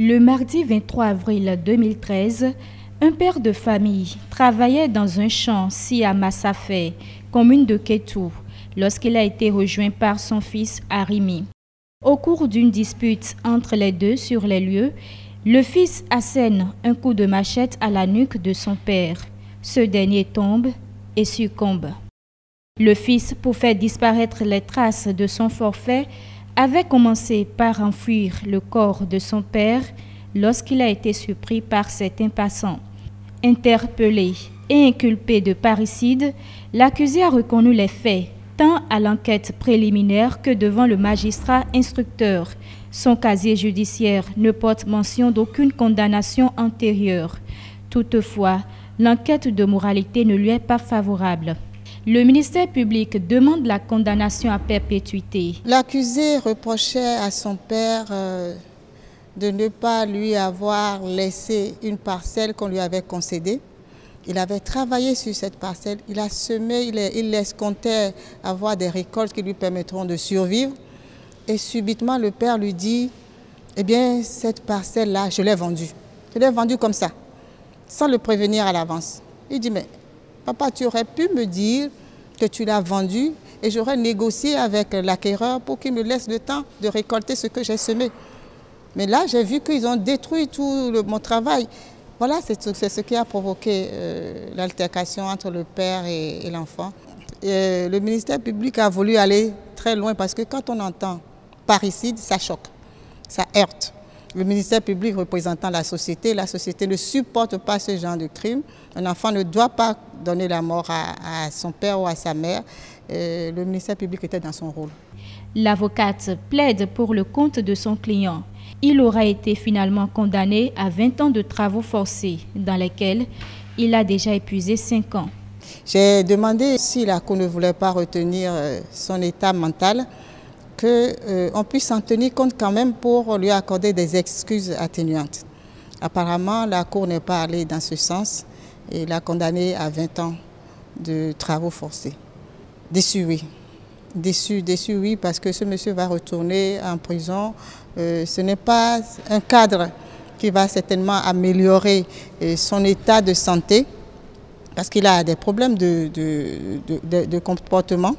Le mardi 23 avril 2013, un père de famille travaillait dans un champ à Massafé, commune de Kétou, lorsqu'il a été rejoint par son fils Arimi. Au cours d'une dispute entre les deux sur les lieux, le fils assène un coup de machette à la nuque de son père. Ce dernier tombe et succombe. Le fils, pour faire disparaître les traces de son forfait, avait commencé par enfouir le corps de son père lorsqu'il a été surpris par certains passants. Interpellé et inculpé de parricide, l'accusé a reconnu les faits, tant à l'enquête préliminaire que devant le magistrat instructeur. Son casier judiciaire ne porte mention d'aucune condamnation antérieure. Toutefois, l'enquête de moralité ne lui est pas favorable. Le ministère public demande la condamnation à perpétuité. L'accusé reprochait à son père de ne pas lui avoir laissé une parcelle qu'on lui avait concédée. Il avait travaillé sur cette parcelle, il a semé, il escomptait avoir des récoltes qui lui permettront de survivre. Et subitement, le père lui dit, eh bien, cette parcelle-là, je l'ai vendue. Je l'ai vendue comme ça, sans le prévenir à l'avance. Il dit, mais papa, tu aurais pu me dire que tu l'as vendue et j'aurais négocié avec l'acquéreur pour qu'il me laisse le temps de récolter ce que j'ai semé. Mais là, j'ai vu qu'ils ont détruit tout mon travail. Voilà, c'est ce qui a provoqué l'altercation entre le père et l'enfant. Le ministère public a voulu aller très loin parce que quand on entend parricide, ça choque, ça heurte. Le ministère public représentant la société ne supporte pas ce genre de crime. Un enfant ne doit pas donner la mort à son père ou à sa mère. Le ministère public était dans son rôle. L'avocate plaide pour le compte de son client. Il aura été finalement condamné à 20 ans de travaux forcés, dans lesquels il a déjà épuisé 5 ans. J'ai demandé si la Cour ne voulait pas retenir son état mental, qu'on puisse en tenir compte quand même pour lui accorder des excuses atténuantes. Apparemment, la Cour n'est pas allée dans ce sens et l'a condamné à 20 ans de travaux forcés. Déçu, oui. Déçu, oui, parce que ce monsieur va retourner en prison. Ce n'est pas un cadre qui va certainement améliorer son état de santé, parce qu'il a des problèmes de comportement.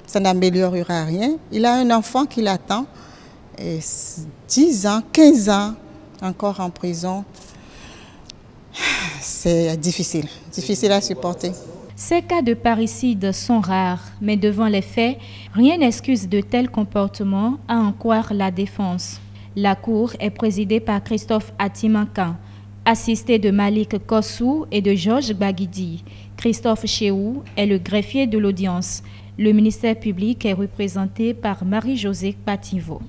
Ça n'améliorera rien. Il a un enfant qui l'attend, 10 ans, 15 ans encore en prison. C'est difficile à supporter. Ces cas de parricide sont rares, mais devant les faits, rien n'excuse de tels comportements, à en croire la défense. La Cour est présidée par Christophe Atimankan, assisté de Malik Kossou et de Georges Baguidi. Christophe Chéou est le greffier de l'audience. Le ministère public est représenté par Marie-Josée Pativo.